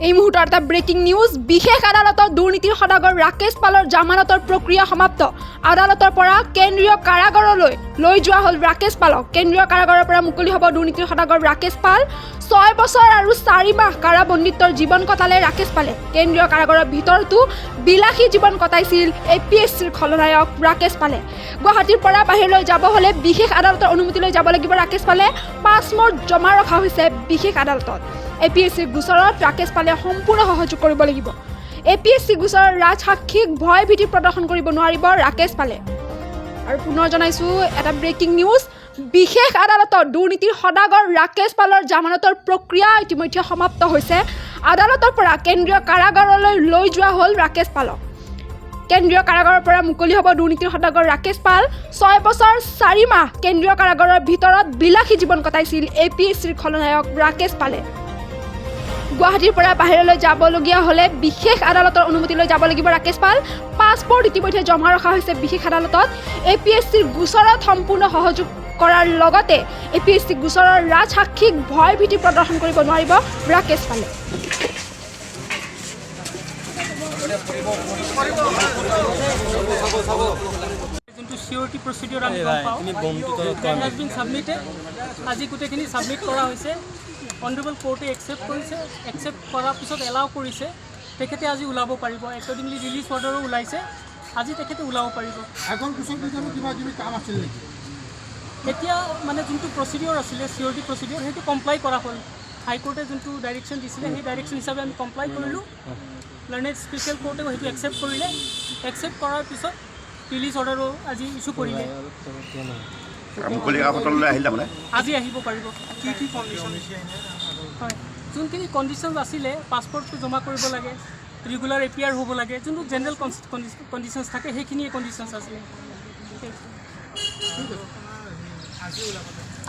এই মুহূৰ্তত এটা ব্ৰেকিং নিউজ বিশেষ আদালতৰ দুৰ্নীতিৰ সদাগৰ ৰাকেশ পালৰ জামানতৰ প্ৰক্ৰিয়া সমাপ্ত আদালতৰ পৰা কেন্দ্ৰীয় কাৰাগাৰলৈ লৈ যোৱা হ'ল ৰাকেশ পালক কেন্দ্ৰীয় কাৰাগাৰৰ পৰা মুকলি হ'ব দুৰ্নীতিৰ সদাগৰ ৰাকেশ পাল 6 বছৰ আৰু 4 মাহ কাৰাবন্দীত্বৰ জীৱন কটালে ৰাকেশ পালে কেন্দ্ৰীয় কাৰাগাৰৰ ভিতৰতো বিলাসী জীৱন কটাইছিল এপিএছচিৰ খলনায়ক ৰাকেশ পালে গুৱাহাটীৰ পৰা বাহিৰলৈ যাব হলে বিশেষ আদালতৰ অনুমতি লৈ যাব লাগিব ৰাকেশ পালে পাছপোৰ্ট জমা ৰখা হৈছে বিশেষ আদালতত এপিএছচি গোচৰত ৰাকেশ পালে সম্পূৰ্ণ সহযোগ কৰিব লাগিব এপিএছচি গোচৰৰ ৰাজসাক্ষীক ভয় ভীতি প্ৰদৰ্শন কৰিব নোৱাৰিব ৰাকেশ পালে আৰু পুনৰ জনাইছো এটা ব্ৰেকিং নিউজ বিশেষ আদালতৰ দুৰ্নীতিৰ সদাগৰ ৰাকেশ পালৰ জামানতৰ প্ৰক্ৰিয়া ইতিমধ্যে সমাপ্ত হৈছে আদালতৰ পৰা কেন্দ্ৰীয় কাৰাগাৰলৈ লৈ যোৱা হ'ল ৰাকেশ পালক কেন্দ্ৰীয় কাৰাগাৰৰ পৰা মুকলি হ'ব দুৰ্নীতিৰ সদাগৰ ৰাকেশ পাল 6 বছৰ 4 মাহ কেন্দ্ৰীয় কাৰাগাৰৰ ভিতৰত বিলাসী জীৱন কটাইছিল এপিএছচিৰ খলনায়ক ৰাকেশ পালে গুৱাহাটীৰ পৰা বাহিৰলৈ যাবলগীয়া হলে বিশেষ আদালতৰ অনুমতি লৈ যাব লাগিব ৰাকেশ পাল পাছপোৰ্ট ইতিমধ্যে জমা ৰখা হৈছে বিশেষ আদালতত এপিএছচিৰ গোচৰত সম্পূৰ্ণ সহযোগ কৰাৰ লগতে এপিএছচি গোচৰৰ ৰাজসাক্ষীক ভয় ভীতি প্ৰদৰ্শন কৰিব নোৱাৰিব ৰাকেশ পালে সিউৰিটি প্ৰচিডিউৰ আমি গম পাওঁ দ্যাট হেজ বিন সাবমিটেড আজি গোটেইখিনি সাবমিট কৰা হৈছে অনাৰেবল কোৰ্টে একচেপ্ট কৰাৰ পিছত এলাউ কৰিছে তেখেতে আজি ওলাব পাৰিব একৰ্ডিংলি ৰিলিজ অৰ্ডাৰো ওলাইছে আজি তেখেতে ওলাব পাৰিব এখন কুশল বিধানো কিবা কাম আছিল নেকি এতিয়া মানে যোনটো প্ৰচিডিউৰ আছিলে সিউৰিটি প্ৰচিডিউৰ সেইটো কমপ্লাই কৰা হ'ল হাইকোৰ্টে যোনটো ডাইৰেকশ্যন দিছিলে সেই ডাইৰেকশ্যন হিচাপে আমি কমপ্লাই কৰিলোঁ লাৰ্নেড স্পেচিয়েল কোৰ্টে সেইটো একচেপ্ট কৰিলে একচেপ্ট কৰাৰ পিছত ৰিলিজ অৰ্ডাৰো আজি ইছ্যু কৰিলে আজি আহিব পাৰিব কি কণ্ডিশ্যন হয় যোনখিনি কণ্ডিশ্যনছ আছিলে পাছপৰ্টটো জমা কৰিব লাগে ৰেগুলাৰ এপিয়াৰ হ'ব লাগে যোনটো জেনেৰেল কণ্ডিশ্যনছ থাকে সেইখিনিয়ে কণ্ডিশ্যনছ আছিলে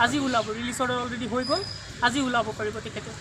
আজি ওলাব ৰিলিজ অৰ্ডাৰ অলৰেডি হৈ গ'ল আজি ওলাব পাৰিব তেখেতে